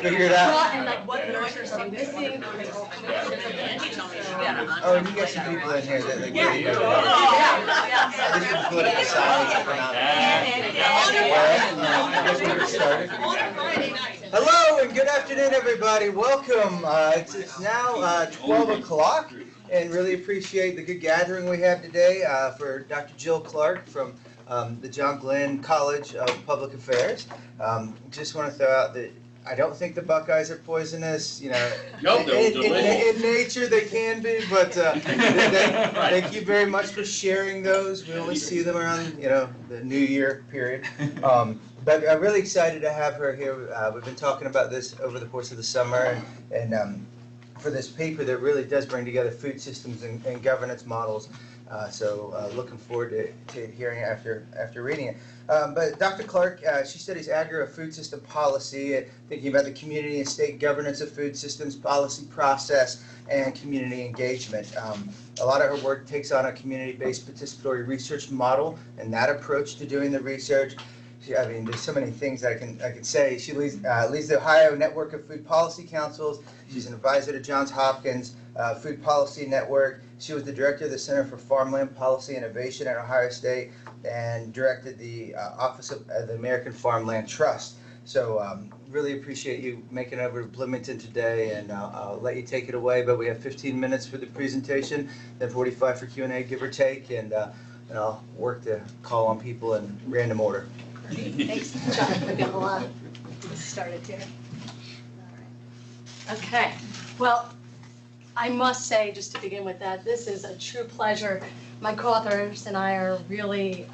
figure it out. Well, and like what nurtures are missing. Oh, and you got some people in here that like really know. This is political science, economics. Hello and good afternoon, everybody. Welcome. It's now 12 o'clock, and really appreciate the good gathering we have today for Dr. Jill Clark from the John Glenn College of Public Affairs. Just want to throw out that I don't think the Buckeyes are poisonous. You know, in nature they can be, but thank you very much for sharing those. We only see them around, you know, the New Year period. But I'm really excited to have her here. We've been talking about this over the course of the summer, and for this paper that really does bring together food systems and governance models. So looking forward to hearing it after reading it. But Dr. Clark, she studies agro-food system policy, thinking about the community and state governance of food systems, policy process, and community engagement. A lot of her work takes on a community-based participatory research model and that approach to doing the research. I mean, there's so many things I can say. She leads the Ohio Network of Food Policy Councils. She's an advisor to Johns Hopkins Food Policy Network. She was the director of the Center for Farmland Policy Innovation at Ohio State and directed the Office of the American Farmland Trust. So really appreciate you making it over to Bloomington today, and I'll let you take it away. But we have 15 minutes for the presentation, then 45 for Q&A, give or take, and I'll work to call on people in random order. Thanks, John. Maybe I'll get started here. All right. Okay. Well, I must say, just to begin with, that this is a true pleasure. My co-authors and I are really,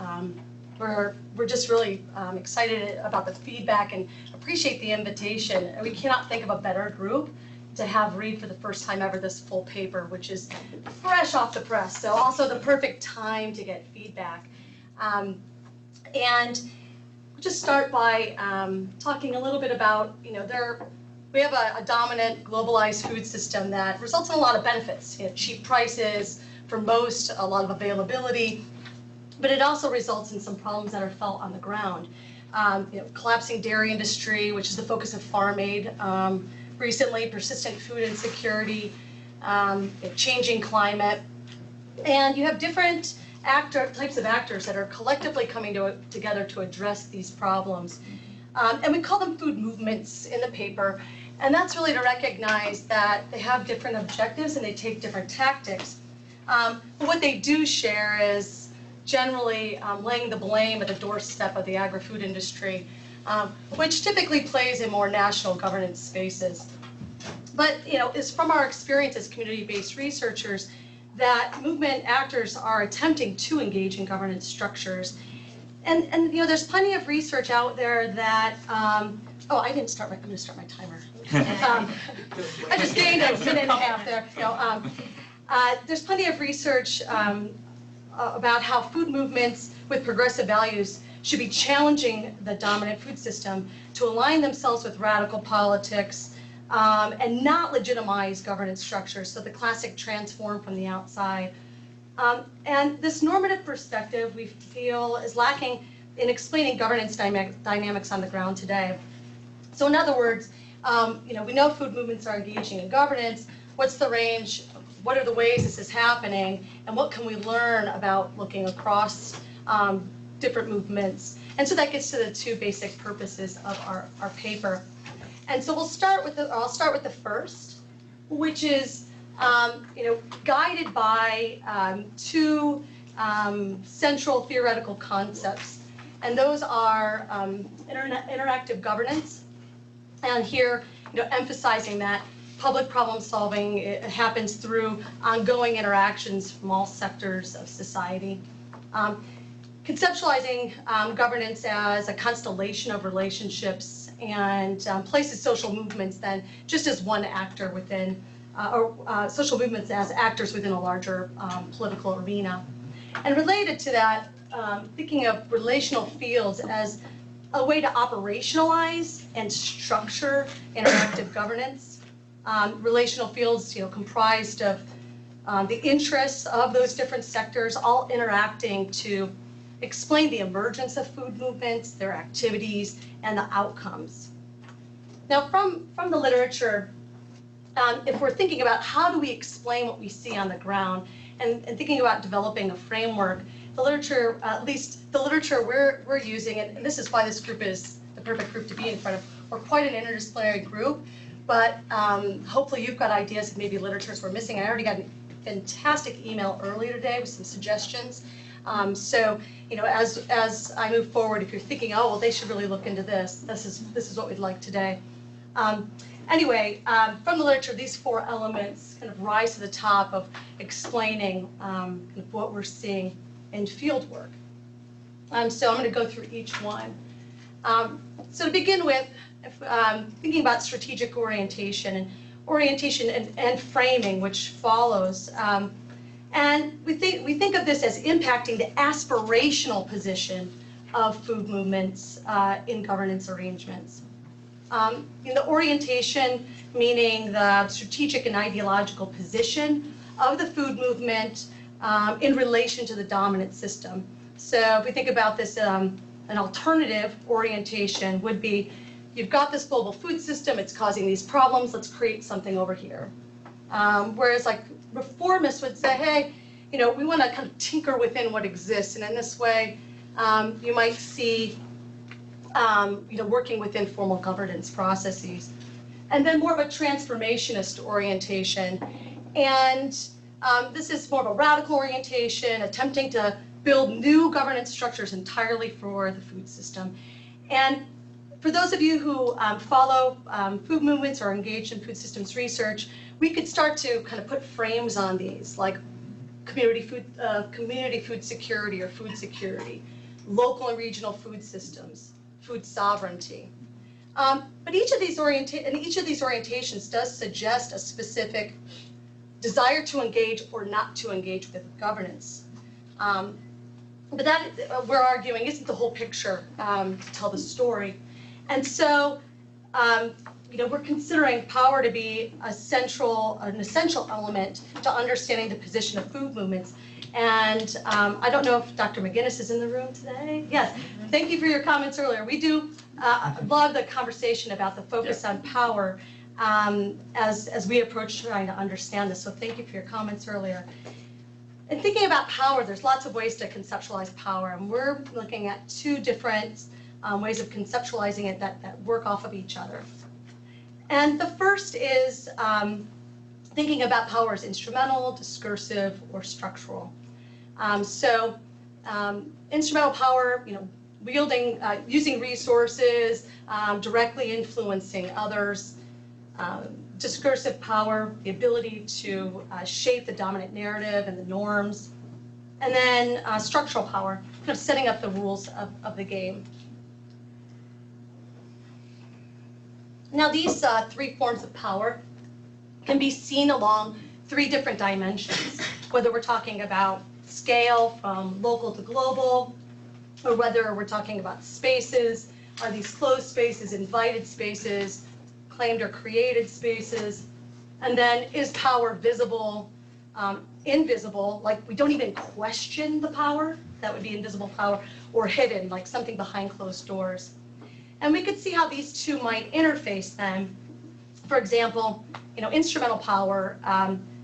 we're just really excited about the feedback and appreciate the invitation. And we cannot think of a better group to have read for the first time ever this full paper, which is fresh off the press. So also the perfect time to get feedback. And we'll just start by talking a little bit about, you know, we have a dominant globalized food system that results in a lot of benefits. You know, cheap prices, for most, a lot of availability, but it also results in some problems that are felt on the ground. You know, collapsing dairy industry, which is the focus of Farm Aid recently, persistent food insecurity, changing climate, and you have different types of actors that are collectively coming together to address these problems. And we call them food movements in the paper. And that's really to recognize that they have different objectives and they take different tactics. But what they do share is generally laying the blame at the doorstep of the agri-food industry, which typically plays in more national governance spaces. But, you know, it's from our experience as community-based researchers that movement actors are attempting to engage in governance structures. And you know, there's plenty of research out there that, oh, I didn't start I'm going to start my timer. I just gained a minute and a half there. You know, there's plenty of research about how food movements with progressive values should be challenging the dominant food system to align themselves with radical politics and not legitimize governance structures. So the classic transform from the outside. And this normative perspective, we feel, is lacking in explaining governance dynamics on the ground today. So in other words, you know, we know food movements are engaging in governance. What's the range? What are the ways this is happening? And what can we learn about looking across different movements? And so that gets to the two basic purposes of our paper. And so I'll start with the first, which is you know, guided by two central theoretical concepts, and those are interactive governance, and here, you know, emphasizing that public problem solving, it happens through ongoing interactions from all sectors of society. Conceptualizing governance as a constellation of relationships and places social movements then just as one actor within social movements as actors within a larger political arena. And related to that, thinking of relational fields as a way to operationalize and structure interactive governance. Relational fields, you know, comprised of the interests of those different sectors, all interacting to explain the emergence of food movements, their activities, and the outcomes. Now, from the literature, if we're thinking about how do we explain what we see on the ground, and thinking about developing a framework, the literature, at least the literature we're using, and this is why this group is the perfect group to be in front of. We're quite an interdisciplinary group, but hopefully you've got ideas of maybe literatures we're missing. I already got a fantastic email earlier today with some suggestions. So, you know, as I move forward, if you're thinking, oh, well, they should really look into this, this is what we'd like today. Anyway, from the literature, these 4 elements kind of rise to the top of explaining kind of what we're seeing in field work. So I'm going to go through each one. So to begin with, thinking about strategic orientation and framing, which follows. And we think of this as impacting the aspirational position of food movements in governance arrangements. In the orientation, meaning the strategic and ideological position of the food movement in relation to the dominant system. So if we think about this, an alternative orientation would be, you've got this global food system, it's causing these problems, let's create something over here. Whereas like reformists would say, hey, you know, we want to kind of tinker within what exists, and in this way, you might see, you know, working within formal governance processes. And then more of a transformationist orientation. And this is more of a radical orientation, attempting to build new governance structures entirely for the food system. And for those of you who follow food movements or engaged in food systems research, we could start to kind of put frames on these, like community food security or food security, local and regional food systems, food sovereignty. But each of these orientations does suggest a specific desire to engage or not to engage with governance. But that, we're arguing, isn't the whole picture to tell the story. And so, you know, we're considering power to be an essential element to understanding the position of food movements. And I don't know if Dr. McGinnis is in the room today. Yes, thank you for your comments earlier. We do love the conversation about the focus on power as we approach trying to understand this. So thank you for your comments earlier. In thinking about power, there's lots of ways to conceptualize power, and we're looking at 2 different ways of conceptualizing it that work off of each other. And the first is thinking about power as instrumental, discursive, or structural. Instrumental power, you know, wielding, using resources, directly influencing others. Discursive power, the ability to shape the dominant narrative and the norms. And then structural power, kind of setting up the rules of the game. Now these 3 forms of power can be seen along 3 different dimensions, whether we're talking about scale from local to global, or whether we're talking about spaces. Are these closed spaces, invited spaces, claimed or created spaces? And then is power visible, invisible, like we don't even question the power, that would be invisible power, or hidden, like something behind closed doors. And we could see how these 2 might interface then. For example, you know, instrumental power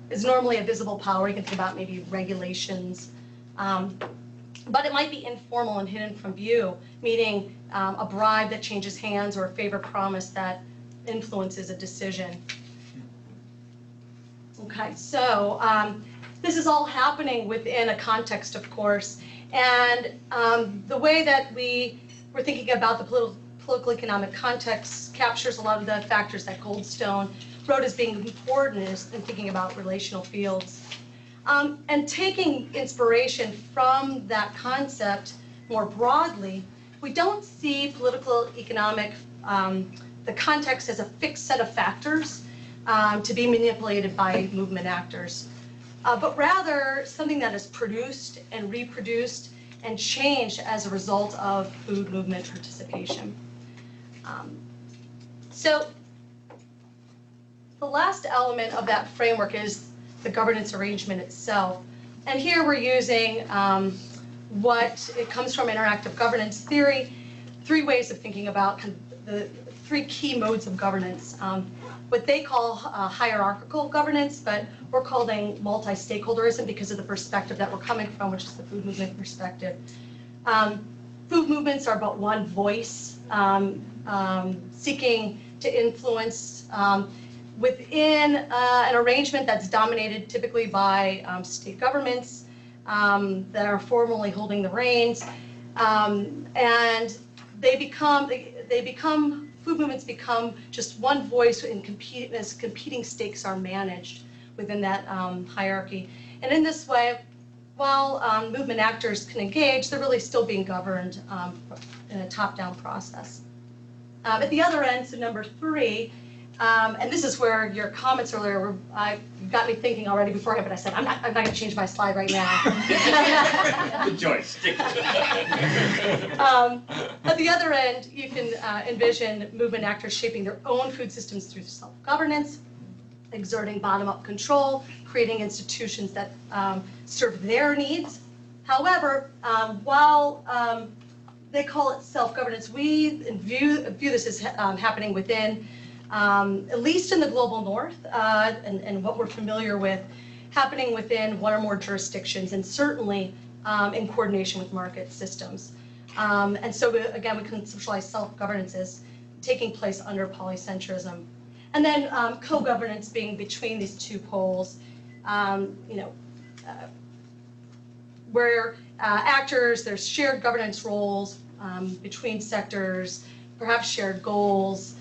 is normally a visible power. You can think about maybe regulations, but it might be informal and hidden from view, meaning a bribe that changes hands or a favor promise that influences a decision. Okay, so this is all happening within a context, of course, and the way that we're thinking about the political economic context captures a lot of the factors that Goldstone wrote as being important in thinking about relational fields. And taking inspiration from that concept more broadly, we don't see political economic, the context as a fixed set of factors to be manipulated by movement actors, but rather something that is produced and reproduced and changed as a result of food movement participation. So the last element of that framework is the governance arrangement itself. And here we're using it comes from interactive governance theory, 3 ways of thinking about the three key modes of governance. What they call hierarchical governance, but we're calling multi-stakeholderism because of the perspective that we're coming from, which is the food movement perspective. Food movements are but one voice seeking to influence within an arrangement that's dominated typically by state governments that are formally holding the reins, and food movements become just one voice as competing stakes are managed within that hierarchy. And in this way, while movement actors can engage, they're really still being governed in a top-down process. At the other end, so number 3, and this is where your comments earlier got me thinking already beforehand, but I said, I'm not going to change my slide right now. Good choice. Stick to it. At the other end, you can envision movement actors shaping their own food systems through self-governance, exerting bottom-up control, creating institutions that serve their needs. However, while they call it self-governance, we view this as happening within, at least in the global north, and what we're familiar with, happening within one or more jurisdictions, and certainly in coordination with market systems. And so, again, we conceptualize self-governance as taking place under polycentrism. And then co-governance being between these two poles, where actors, there's shared governance roles between sectors, perhaps shared goals,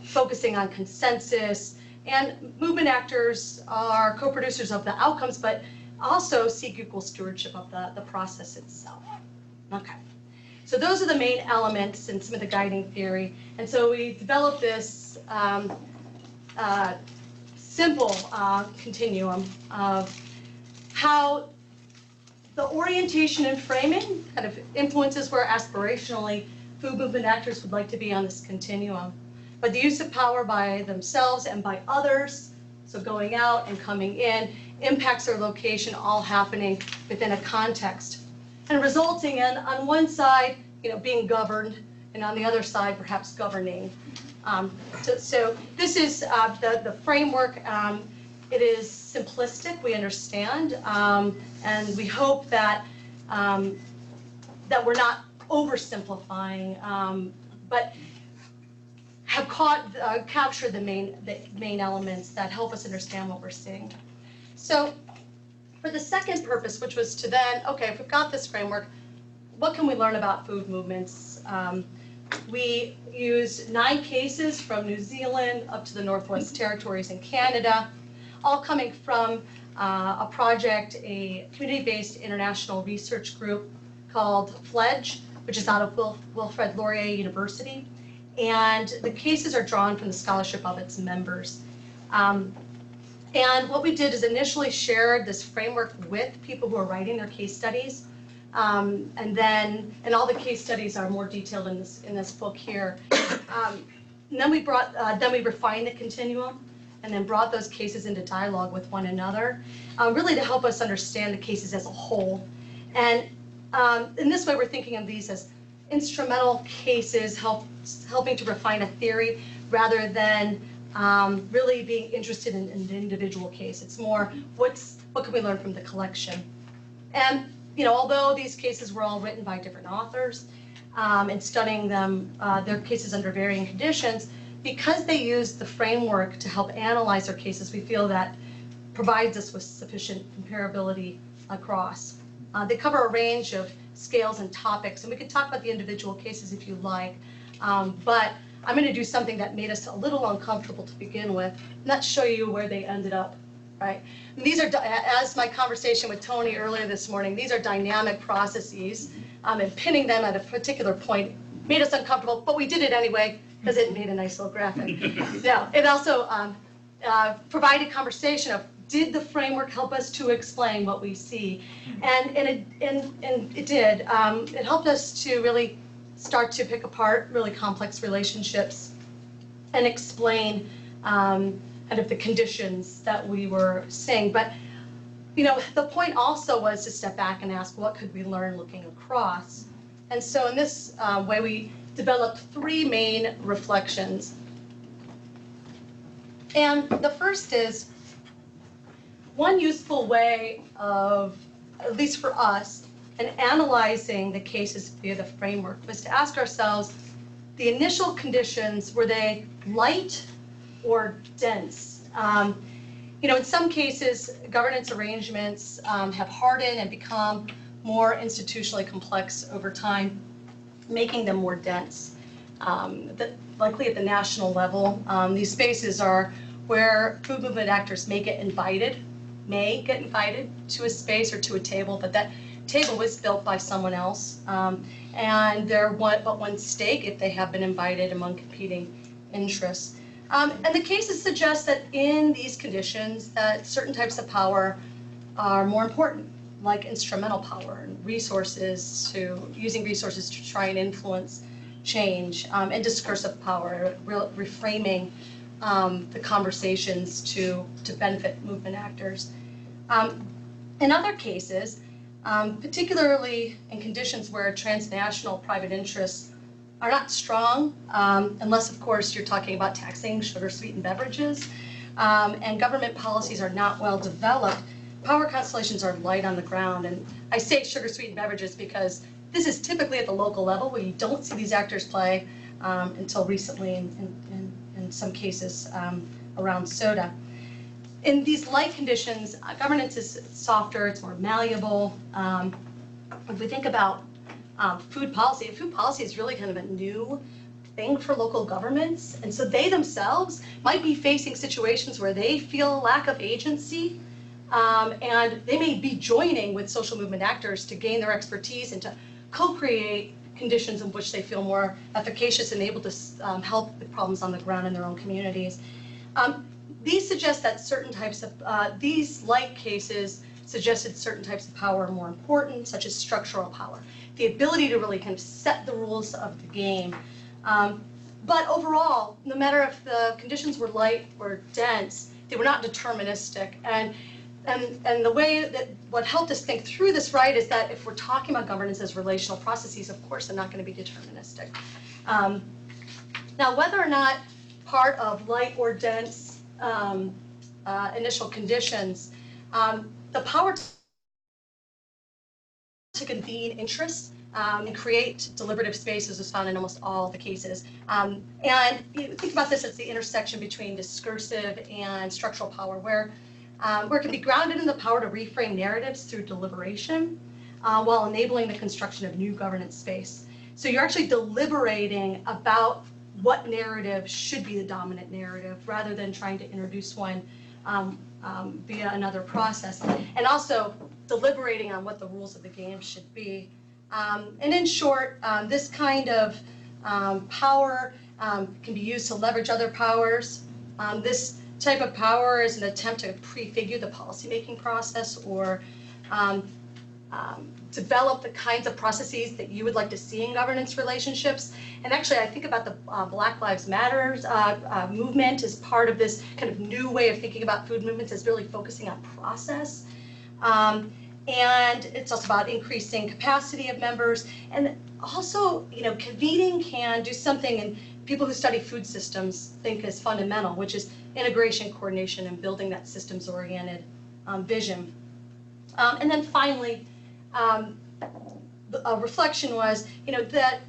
focusing on consensus, and movement actors are co-producers of the outcomes, but also seek equal stewardship of the process itself. Okay, so those are the main elements in some of the guiding theory, and so we developed this simple continuum of how the orientation and framing kind of influences where aspirationally food movement actors would like to be on this continuum. But the use of power by themselves and by others, so going out and coming in, impacts their location, all happening within a context, and resulting in, on one side, being governed, and on the other side, perhaps governing. So this is the framework. It is simplistic, we understand, and we hope that that we're not oversimplifying, but have captured the main elements that help us understand what we're seeing. So for the second purpose, which was to then, okay, if we've got this framework, what can we learn about food movements? We used 9 cases from New Zealand up to the Northwest Territories in Canada, all coming from a project, a community-based international research group called FLEDGE, which is out of Wilfrid Laurier University. And the cases are drawn from the scholarship of its members. And what we did is initially shared this framework with people who are writing their case studies. And all the case studies are more detailed in this book here. And then we refined the continuum, and then brought those cases into dialogue with one another, really to help us understand the cases as a whole. And in this way, we're thinking of these as instrumental cases, helping to refine a theory, rather than really being interested in the individual case. It's more, what can we learn from the collection? And although these cases were all written by different authors, and studying them, their cases under varying conditions, because they used the framework to help analyze their cases, we feel that provides us with sufficient comparability across. They cover a range of scales and topics, and we can talk about the individual cases if you like, but I'm going to do something that made us a little uncomfortable to begin with, and that's show you where they ended up, right? And these are, as my conversation with Tony earlier this morning, these are dynamic processes, and pinning them at a particular point made us uncomfortable, but we did it anyway, because it made a nice little graphic. Now, it also provided conversation of, did the framework help us to explain what we see? And it did. It helped us to really start to pick apart really complex relationships and explain kind of the conditions that we were seeing. But the point also was to step back and ask, what could we learn looking across? And so in this way, we developed three main reflections. And the first is, one useful way of, at least for us, in analyzing the cases via the framework was to ask ourselves, the initial conditions, were they light or dense? In some cases, governance arrangements have hardened and become more institutionally complex over time, making them more dense. Likely at the national level, these spaces are where food movement actors may get invited to a space or to a table, but that table was built by someone else, and they're but one stake if they have been invited among competing interests. And the cases suggest that in these conditions that certain types of power are more important, like instrumental power and using resources to try and influence change, and discursive power, reframing the conversations to benefit movement actors. In other cases, particularly in conditions where transnational private interests are not strong, unless of course you're talking about taxing sugar-sweetened beverages, and government policies are not well developed, power constellations are light on the ground. And I say sugar-sweetened beverages because this is typically at the local level where you don't see these actors play until recently in some cases around soda. In these light conditions, governance is softer, it's more malleable. If we think about food policy is really kind of a new thing for local governments. And so they themselves might be facing situations where they feel a lack of agency, and they may be joining with social movement actors to gain their expertise and to co-create conditions in which they feel more efficacious and able to help with problems on the ground in their own communities. These suggest that certain types of, these light cases suggested certain types of power are more important, such as structural power, the ability to really kind of set the rules of the game. But overall, no matter if the conditions were light or dense, they were not deterministic. And the way that what helped us think through this, right, is that if we're talking about governance as relational processes, of course, they're not going to be deterministic. Now, whether or not part of light or dense initial conditions, the power to convene interest and create deliberative spaces was found in almost all the cases. And think about this as the intersection between discursive and structural power, where it can be grounded in the power to reframe narratives through deliberation while enabling the construction of new governance space. So you're actually deliberating about what narrative should be the dominant narrative rather than trying to introduce one via another process. And also deliberating on what the rules of the game should be. And in short, this kind of power can be used to leverage other powers. This type of power is an attempt to prefigure the policymaking process or develop the kinds of processes that you would like to see in governance relationships. And actually, I think about the Black Lives Matter movement as part of this kind of new way of thinking about food movements as really focusing on process. And it's also about increasing capacity of members. And also, convening can do something, and people who study food systems think is fundamental, which is integration, coordination, and building that systems-oriented vision. And then finally, a reflection was, that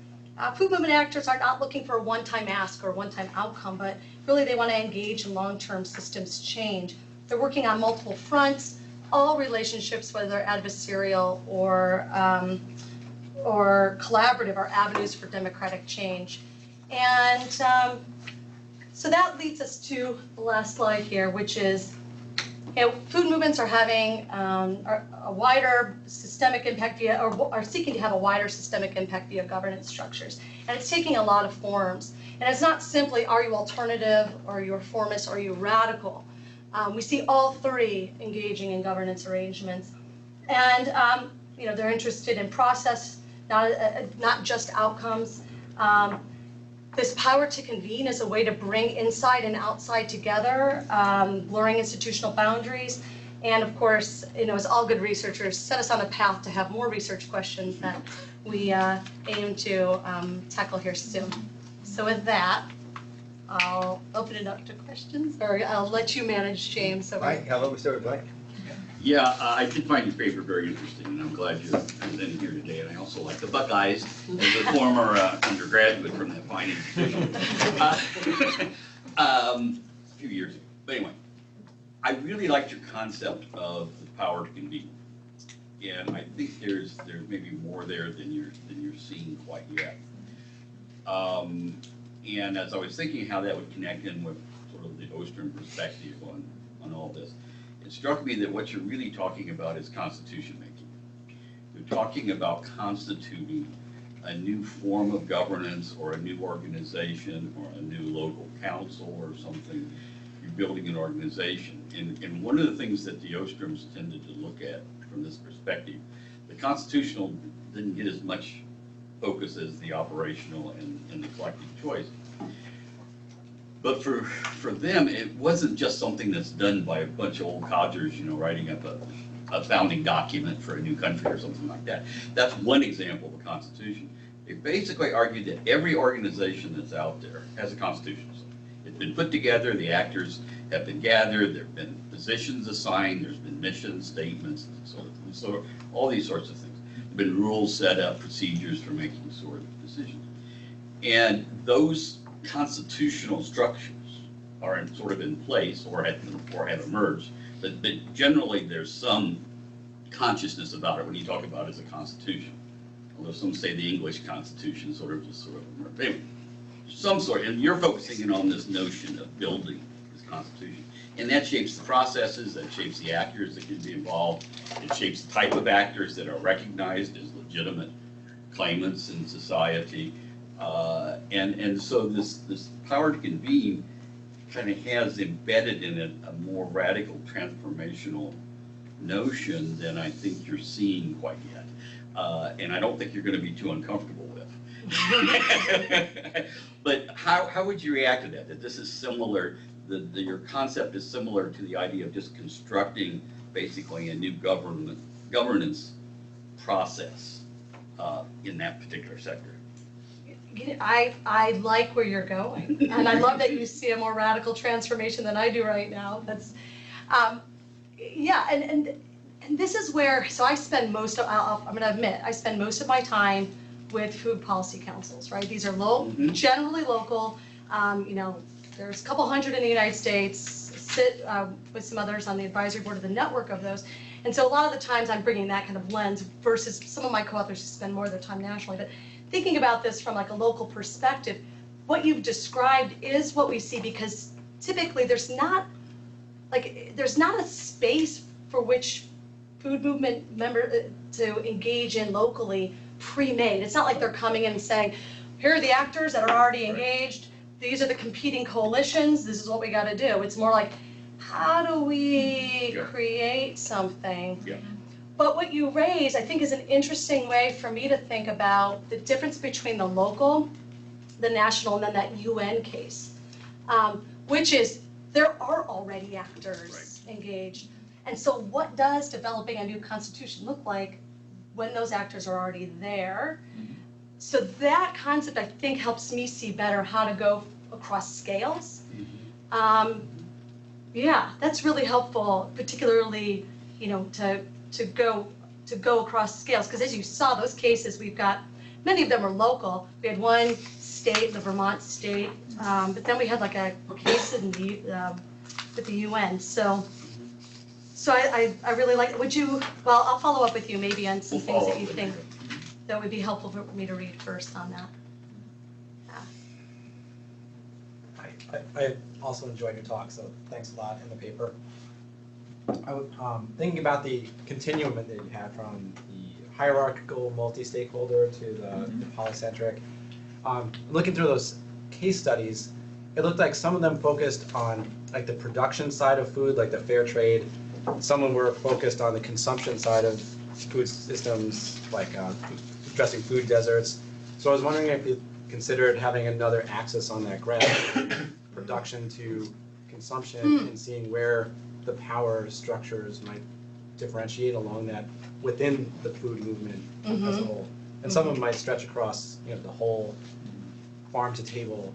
food movement actors are not looking for a one-time ask or a one-time outcome, but really they want to engage in long-term systems change. They're working on multiple fronts, all relationships, whether they're adversarial or collaborative, are avenues for democratic change. And so that leads us to the last slide here, which is, food movements are having a wider systemic impact via, or are seeking to have a wider systemic impact via governance structures. And it's taking a lot of forms. And it's not simply, are you alternative, or are you reformist, or are you radical? We see all three engaging in governance arrangements. And they're interested in process, not just outcomes. This power to convene is a way to bring inside and outside together, blurring institutional boundaries. And of course, as all good researchers, set us on a path to have more research questions that we aim to tackle here soon. So with that, I'll open it up to questions, or I'll let you manage, James. So Mike, how about we start with Mike? Yeah, I did find your paper very interesting, and I'm glad you're presenting here today. And I also like the Buckeyes as a former undergraduate from that fine institution a few years ago. But anyway, I really liked your concept of the power to convene, and I think there's maybe more there than you're seeing quite yet. And as I was thinking how that would connect in with sort of the Ostrom perspective on all this, it struck me that what you're really talking about is constitution making. You're talking about constituting a new form of governance or a new organization or a new local council or something. You're building an organization. And one of the things that the Ostroms tended to look at from this perspective, the constitutional didn't get as much focus as the operational and the collective choice. But for them, it wasn't just something that's done by a bunch of old codgers, writing up a founding document for a new country or something like that. That's one example of a constitution. They basically argued that every organization that's out there has a constitution. It's been put together, the actors have been gathered, there have been positions assigned, there's been mission statements, and sort of all these sorts of things. There have been rules set up, procedures for making sort of decisions. And those constitutional structures are in place or have emerged, but generally there's some consciousness about it when you talk about it as a constitution. Although some say the English Constitution sort of emerged. Anyway, some sort, and you're focusing in on this notion of building this constitution. And that shapes the processes, that shapes the actors that can be involved, it shapes the type of actors that are recognized as legitimate claimants in society. And so this power to convene kind of has embedded in it a more radical transformational notion than I think you're seeing quite yet. And I don't think you're going to be too uncomfortable with. But how would you react to that? That this is similar, your concept is similar to the idea of just constructing basically a new governance process in that particular sector. I like where you're going, and I love that you see a more radical transformation than I do right now. That's, yeah, and this is where, so I spend most of, I'm going to admit, I spend most of my time with food policy councils, right? These are generally local. There's a couple hundred in the United States, sit with some others on the advisory board of the network of those. And so a lot of the times I'm bringing that kind of lens versus some of my co-authors who spend more of their time nationally. But thinking about this from like a local perspective, what you've described is what we see, because typically there's not a space for which food movement member to engage in locally pre-made. It's not like they're coming in and saying, here are the actors that are already engaged, these are the competing coalitions, this is what we got to do. It's more like, how do we create something? Yeah. But what you raise, I think, is an interesting way for me to think about the difference between the local, the national, and then that UN case, which is there are already actors engaged. And so what does developing a new constitution look like when those actors are already there? So that concept, I think, helps me see better how to go across scales. Yeah, that's really helpful, particularly, to go across scales, because as you saw, those cases we've got, many of them are local. We had one state, the Vermont state, but then we had like a case in with the UN. So I really like. Well, I'll follow up with you maybe on some things that you think that would be helpful for me to read first on that. I also enjoyed your talk, so thanks a lot in the paper. I was thinking about the continuum that you had from the hierarchical multi-stakeholder to the polycentric. Looking through those case studies, it looked like some of them focused on like the production side of food, like the fair trade. Some of them were focused on the consumption side of food systems, like addressing food deserts. So I was wondering if you considered having another axis on that graph, production to consumption, and seeing where the power structures might differentiate along that within the food movement as a whole. And some of them might stretch across, the whole farm to table,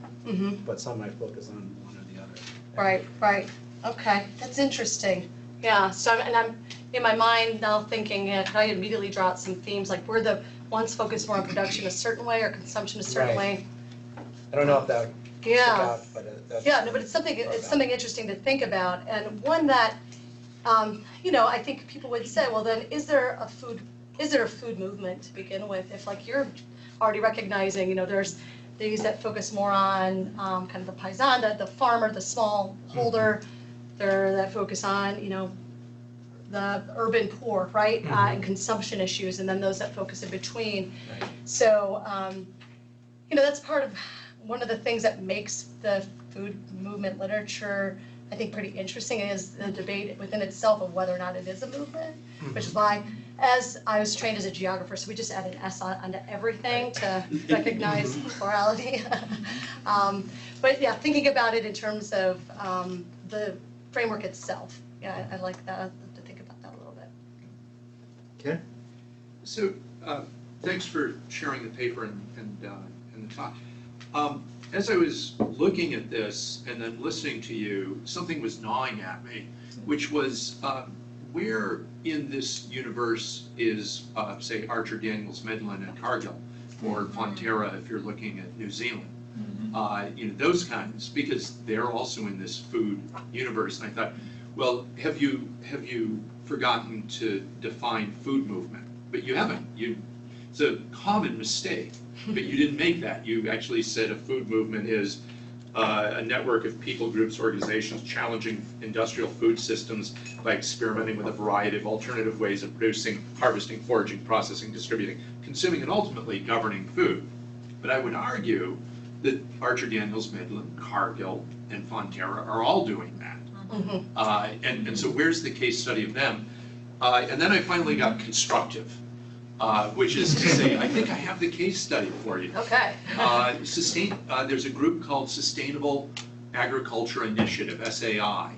but some might focus on one or the other. Right. Okay, that's interesting. Yeah, so I'm in my mind now thinking, could I immediately draw out some themes, like were the ones focused more on production a certain way or consumption a certain Right. way? I don't know if that would stick Yeah. out, but that's. Yeah, no, but it's something interesting to think about, and one that, I think people would say, well then, is there a food movement to begin with? If like you're already recognizing, there's these that focus more on kind of the paisan, the farmer, the small holder, that focus on, the urban poor, right? And consumption issues, and then those that focus in between. Right. So, that's part of one of the things that makes the food movement literature, I think, pretty interesting is the debate within itself of whether or not it is a movement, which is why, as I was trained as a geographer, so we just add an S onto everything to recognize plurality. But yeah, thinking about it in terms of the framework itself, yeah, I like that, to think about that a little bit. Ken? So, thanks for sharing the paper and the talk. As I was looking at this and then listening to you, something was gnawing at me, which was where in this universe is, say, Archer, Daniels, Midland, and Cargill, or Fonterra if you're looking at New Zealand. Those kinds, because they're also in this food universe. And I thought, well, have you forgotten to define food movement? But you haven't. It's a common mistake, but you didn't make that. You actually said a food movement is a network of people, groups, organizations challenging industrial food systems by experimenting with a variety of alternative ways of producing, harvesting, foraging, processing, distributing, consuming, and ultimately governing food. But I would argue that Archer, Daniels, Midland, Cargill, and Fonterra are all doing that. And so where's the case study of them? And then I finally got constructive, which is to say, I think I have the case study for you. Okay. There's a group called Sustainable Agriculture Initiative, SAI.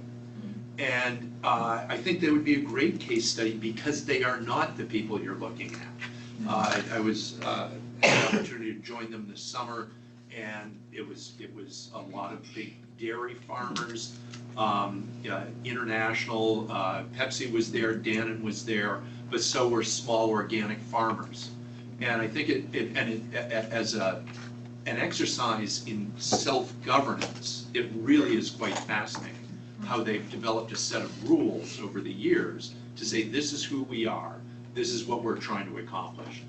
And I think they would be a great case study because they are not the people you're looking at. I had the opportunity to join them this summer, and it was a lot of big dairy farmers, international, Pepsi was there, Dannon was there, but so were small organic farmers. And I think as an exercise in self-governance, it really is quite fascinating how they've developed a set of rules over the years to say, this is who we are, this is what we're trying to accomplish.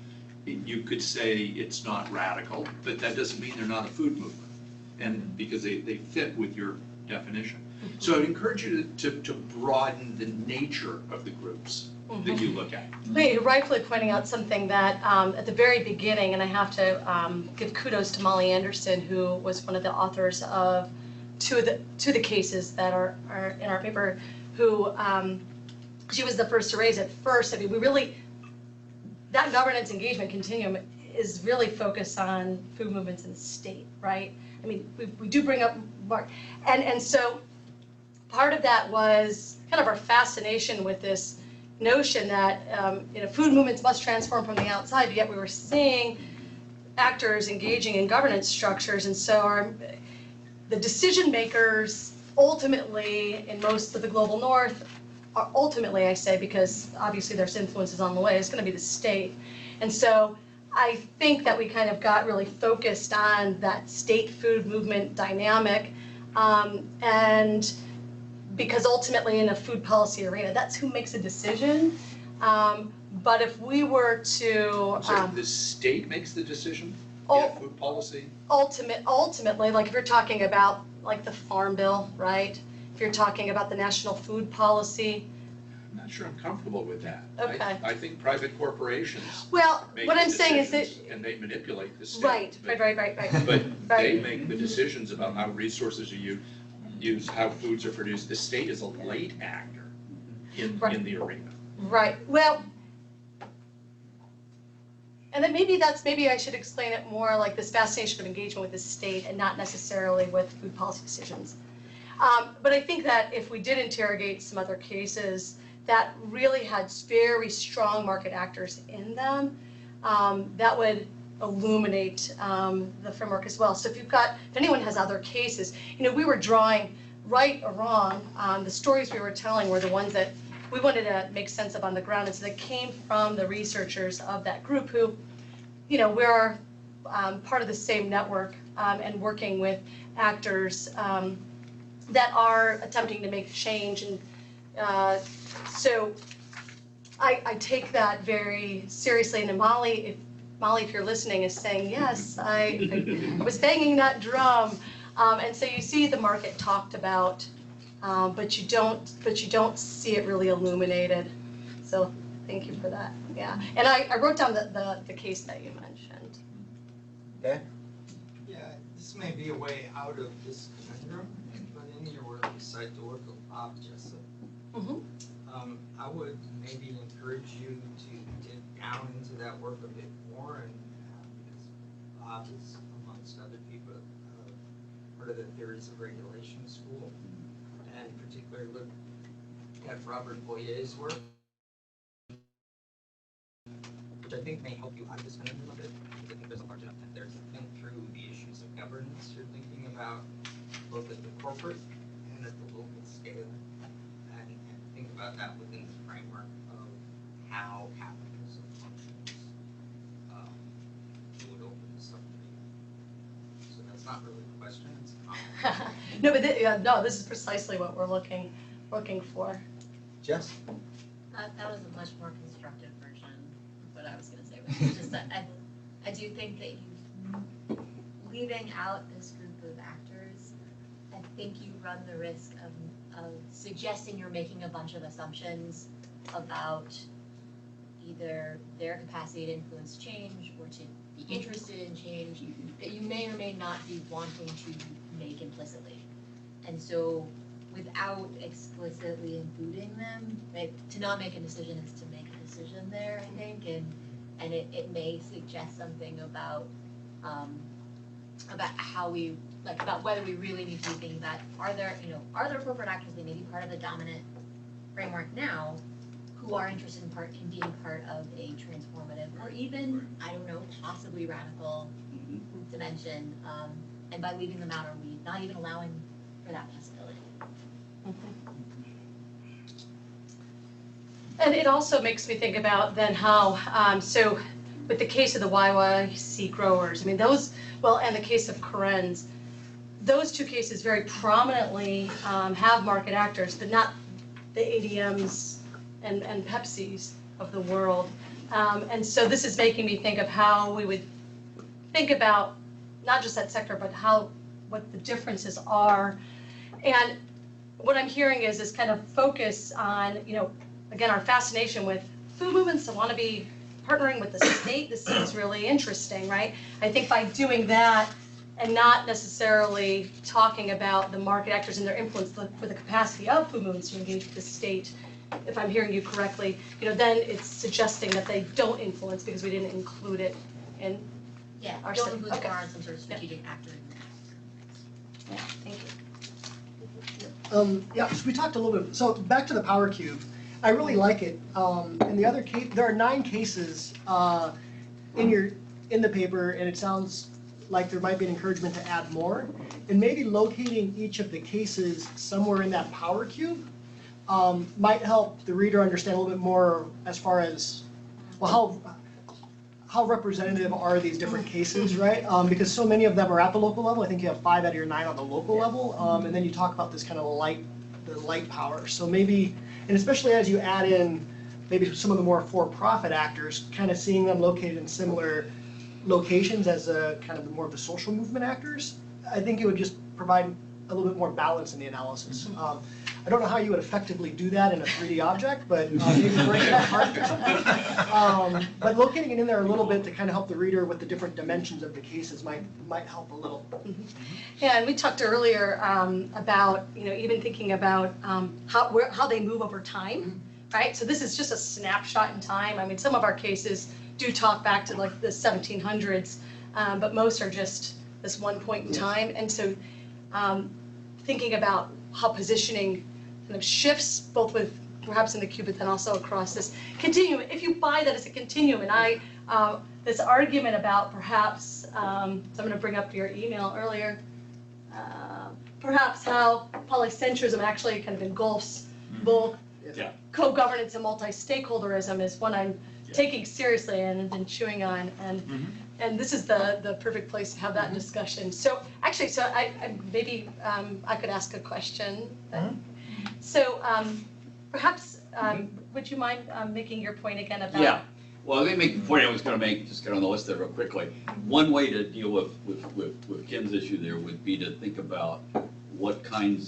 You could say it's not radical, but that doesn't mean they're not a food movement, and because they fit with your definition. So I would encourage you to broaden the nature of the groups that you look at. You're rightfully pointing out something that at the very beginning, and I have to give kudos to Molly Anderson, who was one of the authors of two of the cases that are in our paper, who she was the first to raise it first. I mean, we really, that governance engagement continuum is really focused on food movements in the state, right? I mean, we do bring up, and so part of that was kind of our fascination with this notion that food movements must transform from the outside, yet we were seeing actors engaging in governance structures, and so the decision makers ultimately in most of the global north are ultimately, I say, because obviously there's influences on the way, it's going to be the state. And so I think that we kind of got really focused on that state food movement dynamic, and because ultimately in a food policy arena, that's who makes a decision. But if we were to... The state makes the decision? Food policy? Ultimately, like if you're talking about like the Farm Bill, right? If you're talking about the National Food Policy. I'm not sure I'm comfortable with that. Okay. I think private corporations make what I'm the saying is that... and they manipulate the state. Right. But they make the decisions about how resources are used, how foods are produced. The state is a late actor in the arena. Right. Well, and then maybe I should explain it more like this fascination of engagement with the state and not necessarily with food policy decisions. But I think that if we did interrogate some other cases that really had very strong market actors in them, that would illuminate the framework as well. So if anyone has other cases, we were drawing, right or wrong, the stories we were telling were the ones that we wanted to make sense of on the ground, and so that came from the researchers of that group who, we're part of the same network and working with actors that are attempting to make change. And so I take that very seriously. And Molly, if you're listening, is saying, yes, I was banging that drum. And so you see the market talked about, but you don't see it really illuminated. So thank you for that. Yeah, and I wrote down the case that you mentioned. Okay. Yeah, this may be a way out of this conundrum, but in your work, you cite the work of Bob Jessup. Mm-hmm. I would maybe encourage you to dig down into that work a bit more, and because Bob is, amongst other people, part of the theories of regulation school, and particularly look at Robert Boyer's work, which I think may help you out of this conundrum a bit, because I think there's a large enough tent there to think through the issues of governance you're thinking about, both at the corporate and at the local scale, and think about that within the framework of how capitalism functions. It would open this up for you. So that's not really a question, it's a comment. No, but no, this is precisely what we're looking for. Jess? That was a much more constructive version of what I was going to say. Which is just that I do think that you leaving out this group of actors, I think you run the risk of suggesting you're making a bunch of assumptions about either their capacity to influence change or to be interested in change that you may or may not be wanting to make implicitly. And so without explicitly including them, right, to not make a decision is to make a decision there, I think, and it may suggest something about how we, like, about whether we really need to be thinking about, are there corporate actors that may be part of the dominant framework now who are interested in being part of a transformative or even, I don't know, possibly radical dimension, and by leaving them out, are we not even allowing for that possibility? And it also makes me think about then how, so with the case of the YYC growers, I mean those, well, and the case of Koren's, those two cases very prominently have market actors, but not the ADMs and Pepsis of the world. And so this is making me think of how we would think about not just that sector, but what the differences are. And what I'm hearing is this kind of focus on, again, our fascination with food movements that want to be partnering with the state. This seems really interesting, right? I think by doing that and not necessarily talking about the market actors and their influence for the capacity of food movements to engage with the state, if I'm hearing you correctly, then it's suggesting that they don't influence because we didn't include it in our don't study. include Okay. some sort of strategic actor in that. Yeah, thank you. Yeah, so we talked a little bit, so back to the power cube. I really like it. In the other case, there are 9 cases in the paper, and it sounds like there might be an encouragement to add more. And maybe locating each of the cases somewhere in that power cube might help the reader understand a little bit more as far as, well, how representative are these different cases, right? Because so many of them are at the local level. I think you have 5 out of your 9 on the local level, and then you talk about this kind of the light power. So maybe, and especially as you add in maybe some of the more for-profit actors, kind of seeing them located in similar locations as a kind of more of the social movement actors, I think it would just provide a little bit more balance in the analysis. I don't know how you would effectively do that in a 3D object, but maybe break it apart or something. But locating it in there a little bit to kind of help the reader with the different dimensions of the cases might help a little. Yeah, and we talked earlier about, even thinking about how they move over time, right? So this is just a snapshot in time. I mean, some of our cases do talk back to like the 1700s, but most are just this one point in time. And so thinking about how positioning kind of shifts both with perhaps in the cube, but then also across this continuum. If you buy that as a continuum, and this argument about perhaps, so I'm going to bring up your email earlier, perhaps how polycentrism actually kind of engulfs both Yeah. co-governance and multi-stakeholderism is one I'm Yeah. taking seriously and have been chewing on, and this is the perfect place to have that discussion. So actually, so I maybe I could ask a question. So perhaps would you mind making your point again about? Yeah, well, let me make the point I was gonna make, just get on the list there real quickly. One way to deal with Kim's issue there would be to think about what kind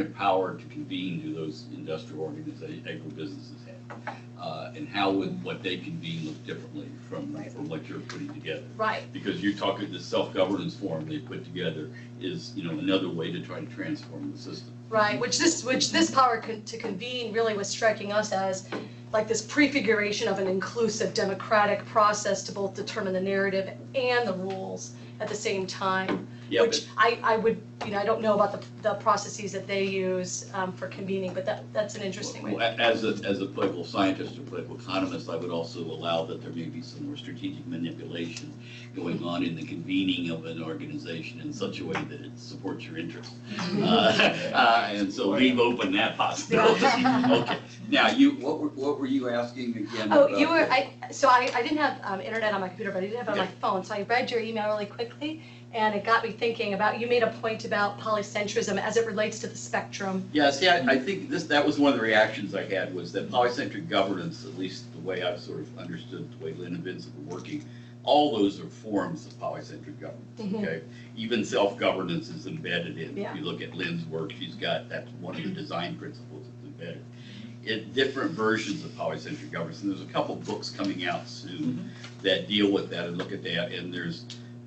of power to convene do those industrial organizations, agribusinesses have? And how would what they convene look differently from what you're putting together? Right. Because you're talking, the self-governance form they put together is, another way to try to transform the system. Right, which this power to convene really was striking us as like this prefiguration of an inclusive democratic process to both determine the narrative and the rules at the same time. Yeah, Which I would, I don't know about the processes that they use for convening, but that's an interesting way. As a political scientist or political economist, I would also allow that there may be some more strategic manipulation going on in the convening of an organization in such a way that it supports your interest. And so leave open that possibility. Okay. Now, what were you asking again? Oh, about you were, I didn't have internet on my computer, but I did have it on my phone, so I read your email really quickly, and it got me thinking about, you made a point about polycentrism as it relates to the spectrum. Yeah, see, I think that was one of the reactions I had, was that polycentric governance, at least the way I've sort of understood the way Lynn and Vincent were working, all those are forms of polycentric governance, okay? Even self-governance is embedded in. Yeah. If you look at Lynn's work, that's one of the design principles that's embedded. Different versions of polycentric governance, and there's a couple books coming out soon that deal with that and look at that, and there's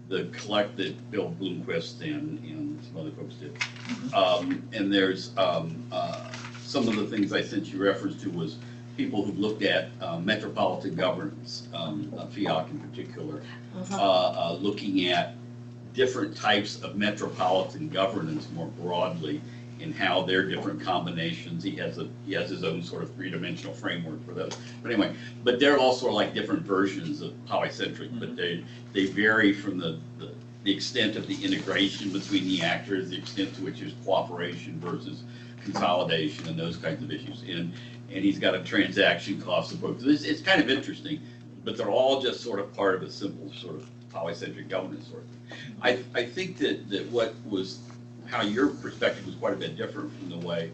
the collect that Bill Bloomquist and some other folks did. And there's some of the things I sent you reference to was people who've looked at metropolitan governance, FIAC in particular, looking at different types of metropolitan governance more broadly and how their different combinations. He has his own sort of three-dimensional framework for those. But anyway, but they're all sort of like different versions of polycentric, but they vary from the extent of the integration between the actors, the extent to which there's cooperation versus consolidation and those kinds of issues. And he's got a transaction cost approach. So it's kind of interesting, but they're all just sort of part of a simple sort of polycentric governance sort of thing. I think that how your perspective was quite a bit different from the way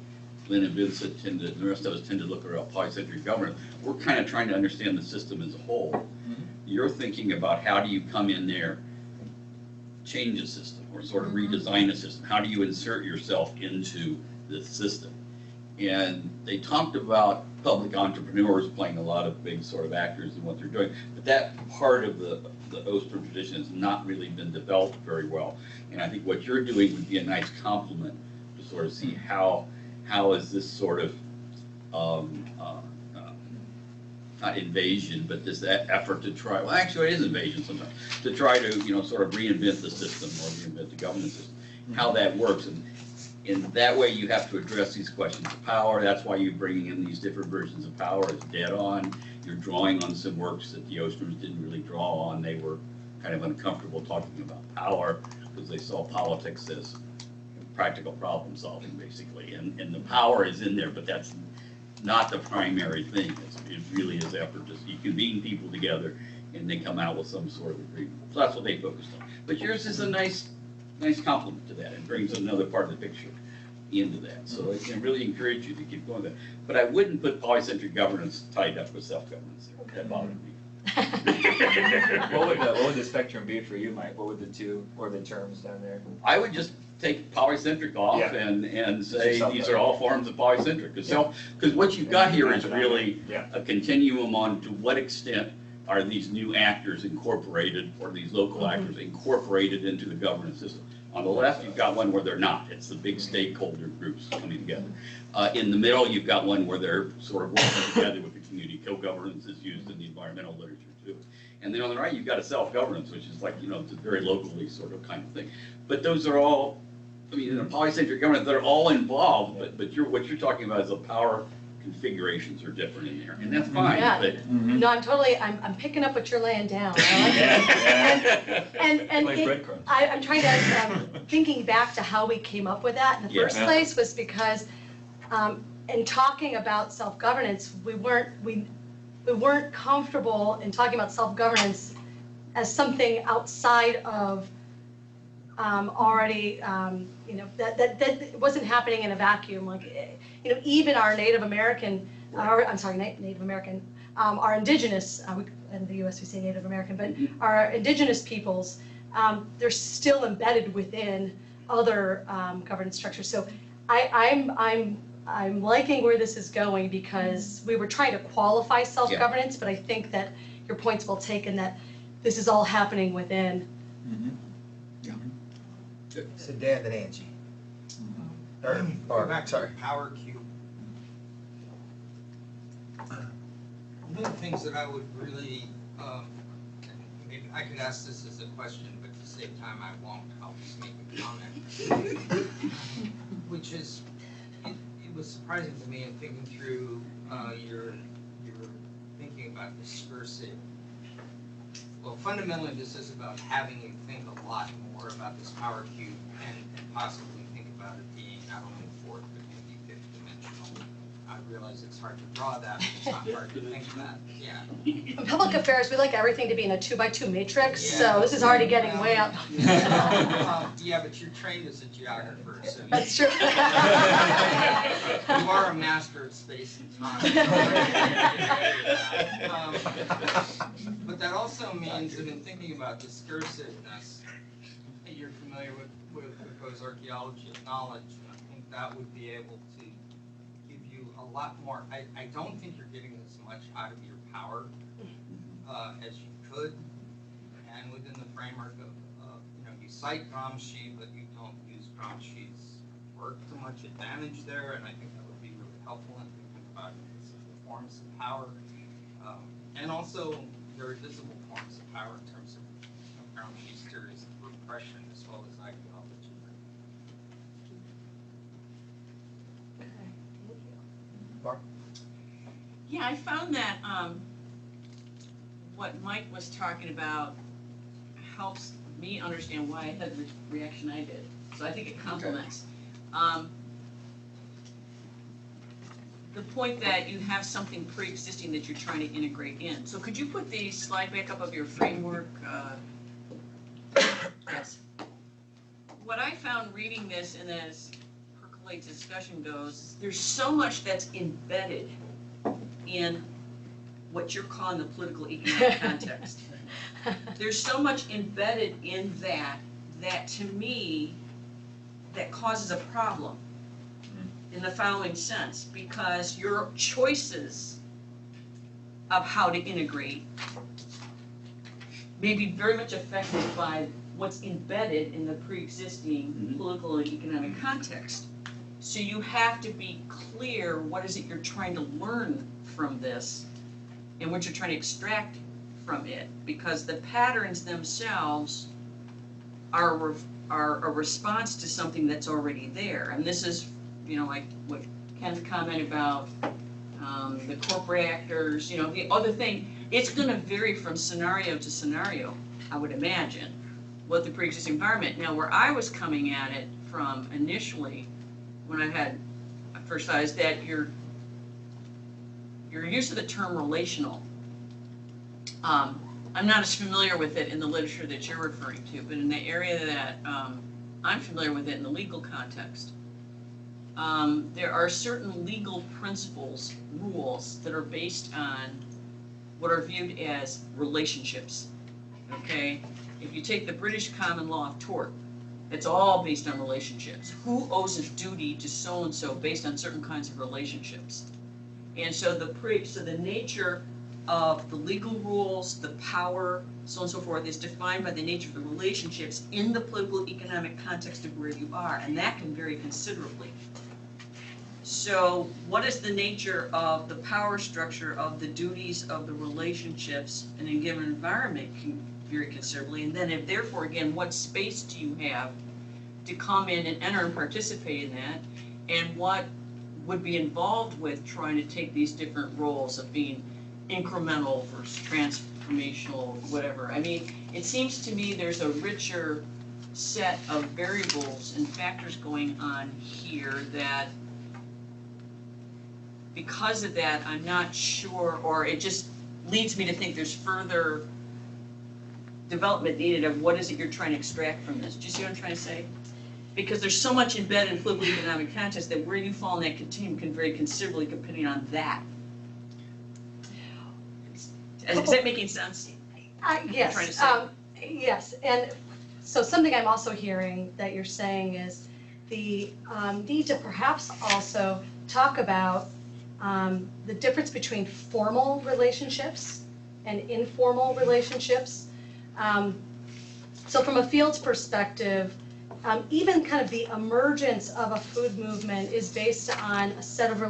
Lynn and Vincent and the rest of us tend to look at polycentric governance. We're kind of trying to understand the system as a whole. You're thinking about how do you come in there, change a system, or sort of redesign a system. How do you insert yourself into the system? And they talked about public entrepreneurs playing a lot of big sort of actors in what they're doing, but that part of the Ostrom tradition has not really been developed very well. And I think what you're doing would be a nice complement to sort of see how is this sort of not invasion, but this effort to try, well, actually it is invasion sometimes, to try to, sort of reinvent the system or reinvent the governance system, how that works. And in that way, you have to address these questions of power. That's why you're bringing in these different versions of power. It's dead on. You're drawing on some works that the Ostroms didn't really draw on. They were kind of uncomfortable talking about power because they saw politics as practical problem solving, basically. And the power is in there, but that's not the primary thing. It really is effort. You convene people together and they come out with some sort of agreement. So that's what they focused on. But yours is a nice complement to that. It brings another part of the picture into that. So I can really encourage you to keep going with that. But I wouldn't put polycentric governance tied up with self-governance. That bothered me. What would the spectrum be for you, Mike? What would the two or the terms down there? I would just take polycentric off and say these are all forms of polycentric. Because what you've got here is really a continuum on to what extent are these new actors incorporated, or these local actors incorporated into the governance system. On the left, you've got one where they're not. It's the big stakeholder groups coming together. In the middle, you've got one where they're sort of working together with the community. Co-governance is used in the environmental literature too. And then on the right, you've got a self-governance, which is like, it's a very locally sort of kind of thing. But those are all, in a polycentric governance, they're all involved, but what you're talking about is a power configurations are different in there, and that's fine, Yeah. but. No, I'm picking up what you're laying down. I like it. And Like it- breadcrumbs. I'm trying to, thinking back to how we came up with that in the Yeah. first place was because, in talking about self-governance, we weren't comfortable in talking about self-governance as something outside of, already, that wasn't happening in a vacuum, like, even our Native American, Native American, our indigenous, in the US we say Native American, but our indigenous peoples, they're still embedded within other governance structures. So I'm liking where this is going because we were trying to qualify self-governance, but I think that your point's well taken that this is all happening within. So Dan, then Angie. Or Go Barb, back to sorry. the power cube. One of the things that I would really, maybe I could ask this as a question, but to save time, I won't. I'll just make a comment. Which is, it was surprising to me in thinking through your thinking about discursive. Well, fundamentally, this is about having you think a lot more about this power cube and possibly think about it being not only fourth, but maybe fifth dimensional. I realize it's hard to draw that, but it's not hard to think that, yeah. In public affairs, we like everything to be in a 2x2 matrix, Yeah. so this is already getting way out. Yeah, but you're trained as a geographer, so. That's true. You are a master of space and time. But that also means that in thinking about discursiveness, you're familiar with Foucault's archaeology of knowledge, and I think that would be able to give you a lot more. I don't think you're getting as much out of your power as you could, and within the framework of you cite Gramsci, but you don't use Gramsci's work to much advantage there, and I think that would be really helpful in thinking about the forms of power, and also very visible forms of power in terms of Gramsci's theories of repression as well as ideology. Barb? Yeah, I found that what Mike was talking about helps me understand why I had the reaction I did. So I think it complements. The point that you have something pre-existing that you're trying to integrate in. So could you put the slide back up of your framework? Yes. What I found reading this, and as percolates discussion goes, there's so much that's embedded in what you're calling the political economic context. There's so much embedded in that to me, that causes a problem in the following sense, because your choices of how to integrate may be very much affected by what's embedded in the pre-existing political and economic context. So you have to be clear, what is it you're trying to learn from this and what you're trying to extract from it, because the patterns themselves are a response to something that's already there. And this is, like what Ken's comment about the corporate actors, the other thing, it's gonna vary from scenario to scenario, I would imagine, what the pre-existing environment. Now, where I was coming at it from initially, when I first thought, is that your use of the term relational. I'm not as familiar with it in the literature that you're referring to, but in the area that I'm familiar with it in the legal context, there are certain legal principles, rules, that are based on what are viewed as relationships, okay? If you take the British common law of tort, it's all based on relationships. Who owes a duty to so-and-so based on certain kinds of relationships? And so the nature of the legal rules, the power, so on and so forth, is defined by the nature of the relationships in the political economic context of where you are, and that can vary considerably. So what is the nature of the power structure of the duties of the relationships in a given environment can vary considerably, and then therefore, again, what space do you have to come in and enter and participate in that, and what would be involved with trying to take these different roles of being incremental versus transformational, whatever. I mean, it seems to me there's a richer set of variables and factors going on here that because of that, I'm not sure, or it just leads me to think there's further development needed of what is it you're trying to extract from this. Do you see what I'm trying to say? Because there's so much embedded in political economic context that where you fall in that continuum can vary considerably depending on that. Is that making sense? Yes, trying to say? Yes, and so something I'm also hearing that you're saying is the need to perhaps also talk about the difference between formal relationships and informal relationships. So from a fields perspective, even kind of the emergence of a food movement is based on a set of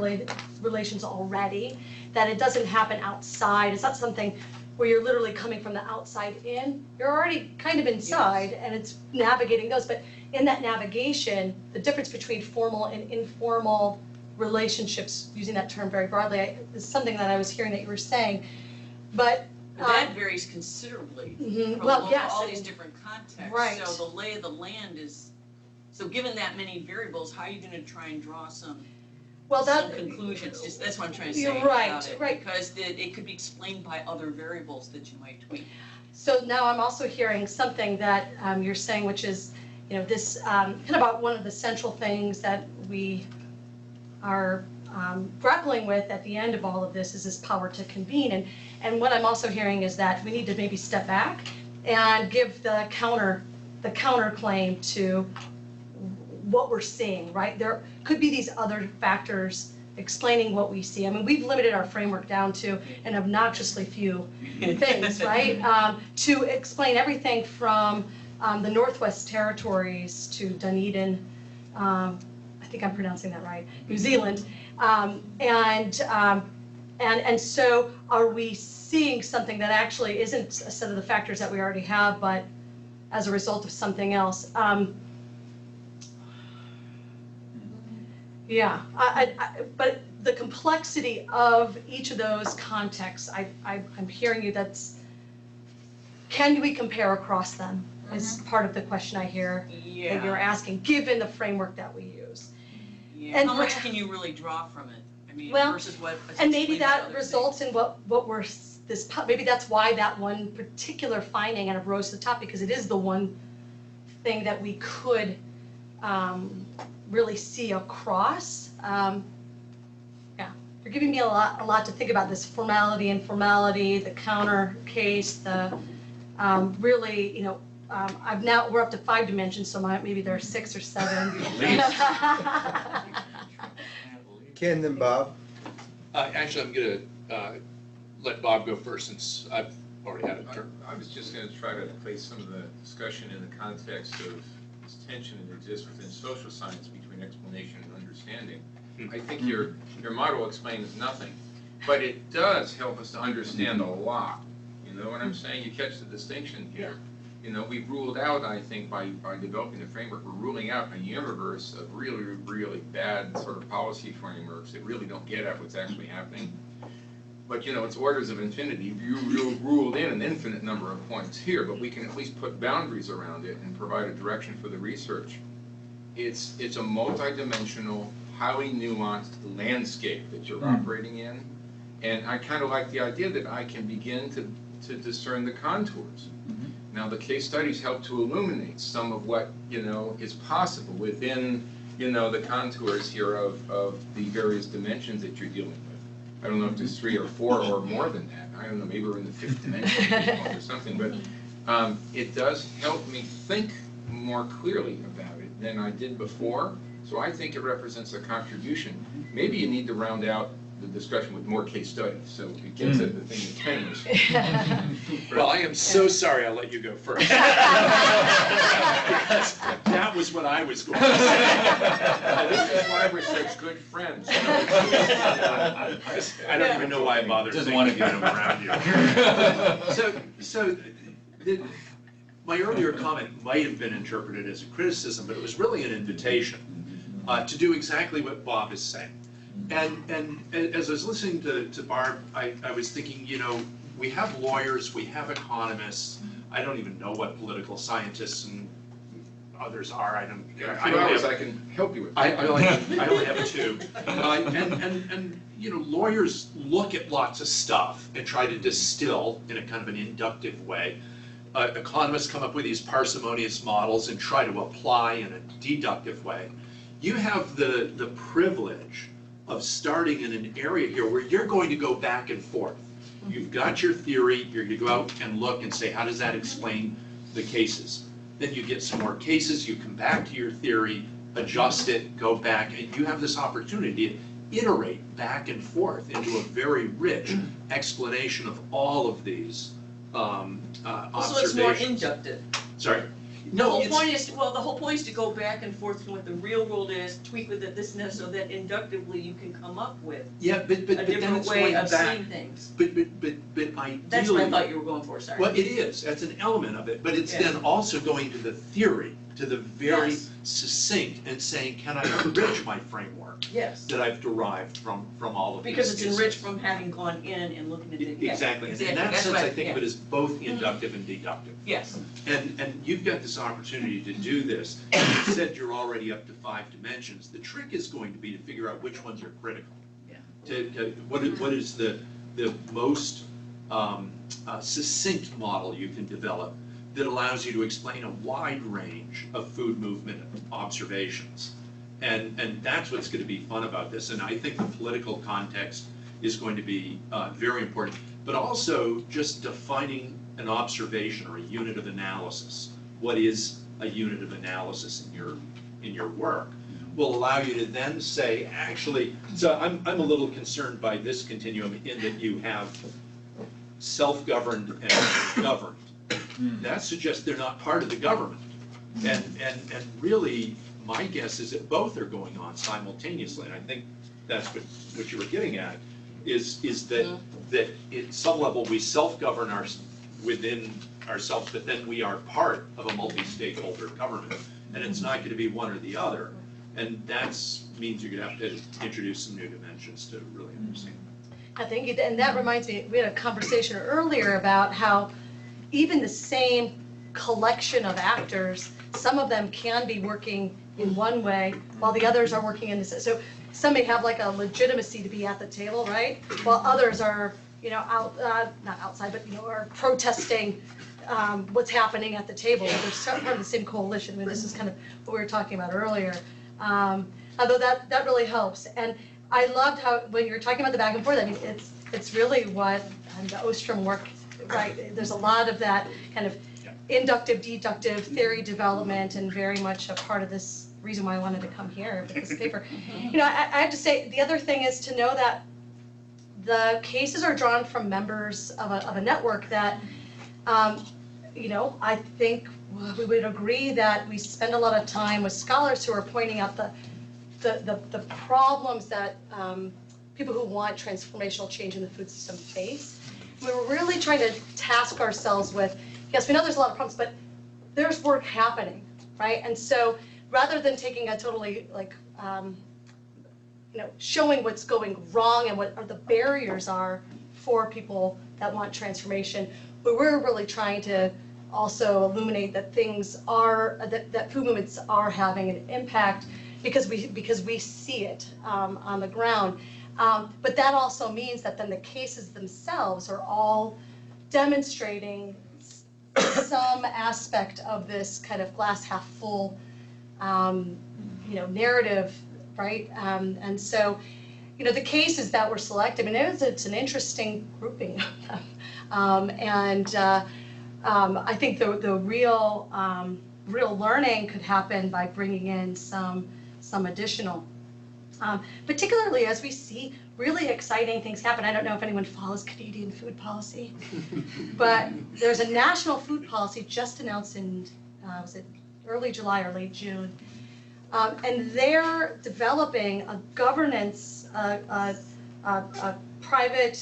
relations already, that it doesn't happen outside. It's not something where you're literally coming from the outside in. You're already kind of inside, and it's navigating those. But in that navigation, the difference between formal and informal relationships, using that term very broadly, is something that I was hearing that you were saying. But that varies considerably from well, yes, all these different contexts. right. So the lay of the land is, so given that many variables, how are you gonna try and draw some conclusions? Just, that's what I'm trying to say You're about right, it. right. Because it could be explained by other variables that you might tweak. So now I'm also hearing something that you're saying, which is, you know, this kind of about one of the central things that we are grappling with at the end of all of this is this power to convene. And what I'm also hearing is that we need to maybe step back and give the counterclaim to what we're seeing, right? There could be these other factors explaining what we see. I mean, we've limited our framework down to an obnoxiously few things, right? To explain everything from the Northwest Territories to Dunedin, I think I'm pronouncing that right, New Zealand. And so are we seeing something that actually isn't a set of the factors that we already have, but as a result of something else? Yeah, but the complexity of each of those contexts, I'm hearing you, can we compare across them is part of the question I hear that you're asking, given the framework that we use. Yeah. And how much can you really draw from it? I mean, well, versus what? And maybe that results in what we're, maybe that's why that one particular finding kind of rose to the top, because it is the one thing that we could really see across. Yeah, you're giving me a lot to think about, this formality, informality, the counter case, the really, you know, we're up to 5 dimensions, so maybe there are 6 or 7. Ken, then Bob. Actually, I'm gonna let Bob go first since I've already had a turn. I was just going to try to place some of the discussion in the context of this tension that exists within social science between explanation and understanding. I think your model explains nothing, but it does help us to understand a lot. You know what I'm saying? You catch the distinction here. You know, we've ruled out, I think, by developing the framework, we're ruling out a universe of really, really bad sort of policy frameworks that really don't get at what's actually happening. But, you know, it's orders of infinity. You ruled in an infinite number of points here, but we can at least put boundaries around it and provide a direction for the research. It's a multi-dimensional, highly nuanced landscape that you're operating in. And I kind of like the idea that I can begin to discern the contours. Now, the case studies help to illuminate some of what, you know, is possible within, you know, the contours here of the various dimensions that you're dealing with. I don't know if there's 3 or 4 or more than that. I don't know, maybe we're in the 5th dimension or something, but it does help me think more clearly about it than I did before. So I think it represents a contribution. Maybe you need to round out the discussion with more case studies, so it gets at the thing that Ken was. Well, I am so sorry I let you go first. Because that was what I was going to say. This is why we're such good friends. I don't even know why I bothered. Doesn't want to get him around you. So my earlier comment might have been interpreted as a criticism, but it was really an invitation to do exactly what Bob is saying. And as I was listening to Barb, I was thinking, we have lawyers, we have economists. I don't even know what political scientists and others are. I don't I can help you with that. I only have two. And lawyers look at lots of stuff and try to distill in a kind of an inductive way. Economists come up with these parsimonious models and try to apply in a deductive way. You have the privilege of starting in an area here where you're going to go back and forth. You've got your theory, you're going to go out and look and say, how does that explain the cases? Then you get some more cases, you come back to your theory, adjust it, go back, and you have this opportunity to iterate back and forth into a very rich explanation of all of these observations. So it's more inductive. Sorry? The No, whole it's, point is, the whole point is to go back and forth to what the real world is, tweak with it, this and that, so that inductively you can come up with yeah, but a then different it's way going of back. seeing things. But ideally. That's what I thought you were going for, sorry. Well, it is, that's an element of it, but it's Yeah. then also going to the theory, to the very Yes. succinct, and saying, can I enrich my framework Yes, that I've derived from all of these because it's cases? enriched from having gone in and looking at it. Yeah, Exactly, and in exactly. that That's sense, what I think of yeah. it as both inductive and deductive. Yes, And you've got this opportunity to do this, and you said you're already up to 5 dimensions. The trick is going to be to figure out which ones are critical. Yeah. What is the most succinct model you can develop that allows you to explain a wide range of food movement observations. And that's what's going to be fun about this. And I think the political context is going to be very important, but also just defining an observation or a unit of analysis. What is a unit of analysis in your work will allow you to then say, actually, so I'm a little concerned by this continuum in that you have self-governed and governed. That suggests they're not part of the government. And really, my guess is that both are going on simultaneously, and I think that's what you were getting at, is that at some level we self-govern within ourselves, but then we are part of a multi-stakeholder government, and it's not going to be one or the other. And that means you're going to have to introduce some new dimensions to really understand. I think, and that reminds me, we had a conversation earlier about how even the same collection of actors, some of them can be working in one way while the others are working in this. So some may have like a legitimacy to be at the table, right? While others are, not outside, but, are protesting what's happening at the table. They're part of the same coalition. I mean, this is kind of what we were talking about earlier. Although that really helps. And I loved how, when you're talking about the back and forth, I mean, it's really what the Ostrom work, right? There's a lot of that kind of inductive, deductive theory development, and very much a part of this reason why I wanted to come here with this paper. I have to say, the other thing is to know that the cases are drawn from members of a network that, I think we would agree that we spend a lot of time with scholars who are pointing out the problems that people who want transformational change in the food system face. We're really trying to task ourselves with, yes, we know there's a lot of problems, but there's work happening, right? And so rather than taking a totally showing what's going wrong and what the barriers are for people that want transformation, but we're really trying to also illuminate that things are, that food movements are having an impact because we see it on the ground. But that also means that then the cases themselves are all demonstrating some aspect of this kind of glass half full, narrative, right? And so, the cases that were selected, I mean, it's an interesting grouping of them. I think the real learning could happen by bringing in some additional, particularly as we see really exciting things happen. I don't know if anyone follows Canadian food policy, but there's a national food policy just announced in, was it early July or late June? And they're developing a governance, a private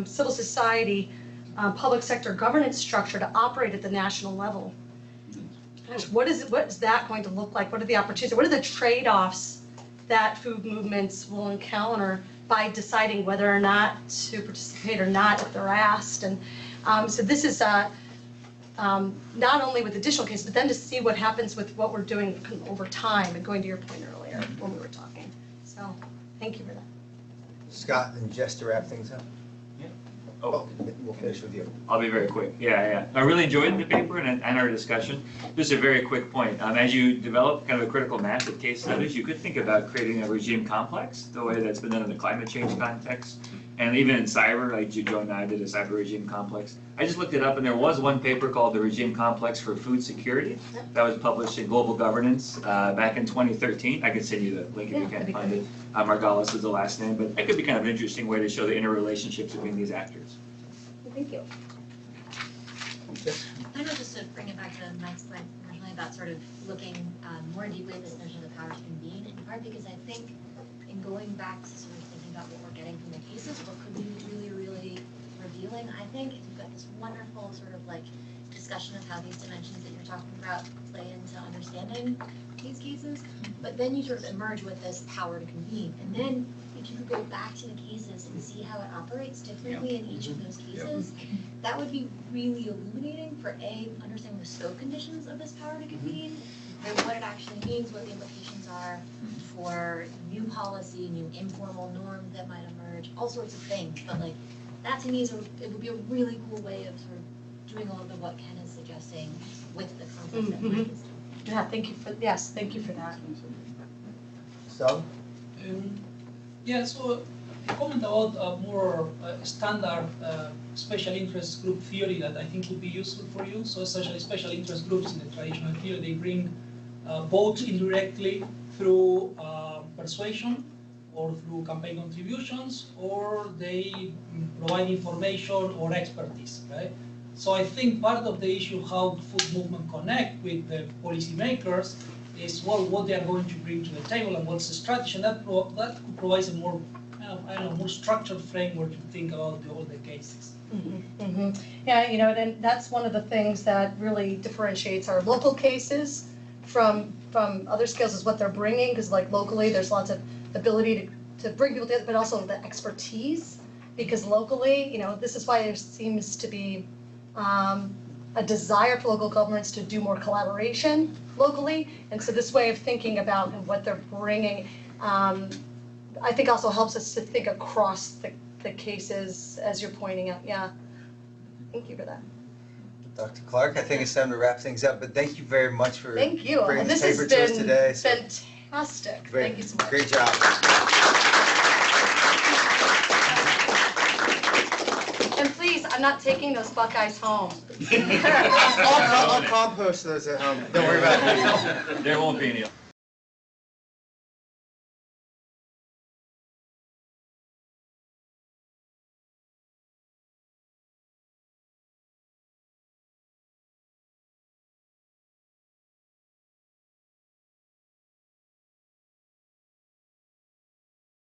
civil society, public sector governance structure to operate at the national level. Gosh, what is that going to look like? What are the opportunities? What are the trade-offs that food movements will encounter by deciding whether or not to participate or not if they're asked. And so this is not only with additional cases, but then to see what happens with what we're doing over time, and going to your point earlier when we were talking. So thank you for that. Scott, and just to wrap things up. Oh, We'll finish with you. I'll be very quick. Yeah. I really enjoyed the paper and our discussion. Just a very quick point. As you develop kind of a critical mass of case studies, you could think about creating a regime complex, the way that's been done in the climate change context. And even in cyber, like Joe and I did a cyber regime complex. I just looked it up, and there was one paper called The Regime Complex for Food Security that was published in Global Governance back in 2013. I can send you the link if you can't find it. Margalis is the last name, but that could be kind of an interesting way to show the interrelationships between these actors. Thank you. I know, just to bring it back to Mike's point originally about sort of looking more deeply at this notion of the power to convene, in part because I think in going back to sort of thinking about what we're getting from the cases, what could be really, really revealing, I think, you've got this wonderful sort of like discussion of how these dimensions that you're talking about play into understanding these cases, but then you sort of emerge with this power to convene, and then if you could go back to the cases and see how it operates differently in each of those cases, that would be really illuminating for understanding the scope conditions of this power to convene, and what it actually means, what the implications are for new policy, new informal norms that might emerge, all sorts of things. But like that to me is it would be a really cool way of sort of doing all of what Ken is suggesting with the concepts that Mike is doing. Yeah, thank you for that. So? Yeah, so a comment about more standard special interest group theory that I think would be useful for you. So essentially special interest groups in the traditional theory, they bring votes indirectly through persuasion or through campaign contributions, or they provide information or expertise, right? So I think part of the issue how the food movement connect with the policymakers is what they are going to bring to the table and what's the strategy, and that could provide a more, more structured framework to think about all the cases. Yeah, and that's one of the things that really differentiates our local cases from other scales is what they're bringing, because like locally there's lots of ability to bring people together, but also the expertise, because locally, this is why there seems to be a desire for local governments to do more collaboration locally, and so this way of thinking about what they're bringing, I think also helps us to think across the cases as you're pointing out. Yeah, thank you for that. Dr. Clark, I think it's time to wrap things up, but thank you very much for Thank you. bringing This this has paper to us been today. fantastic. Thank you so much. Great job. And please, I'm not taking those Buckeyes home. I'll compost those at home. Don't worry about it. There won't be any.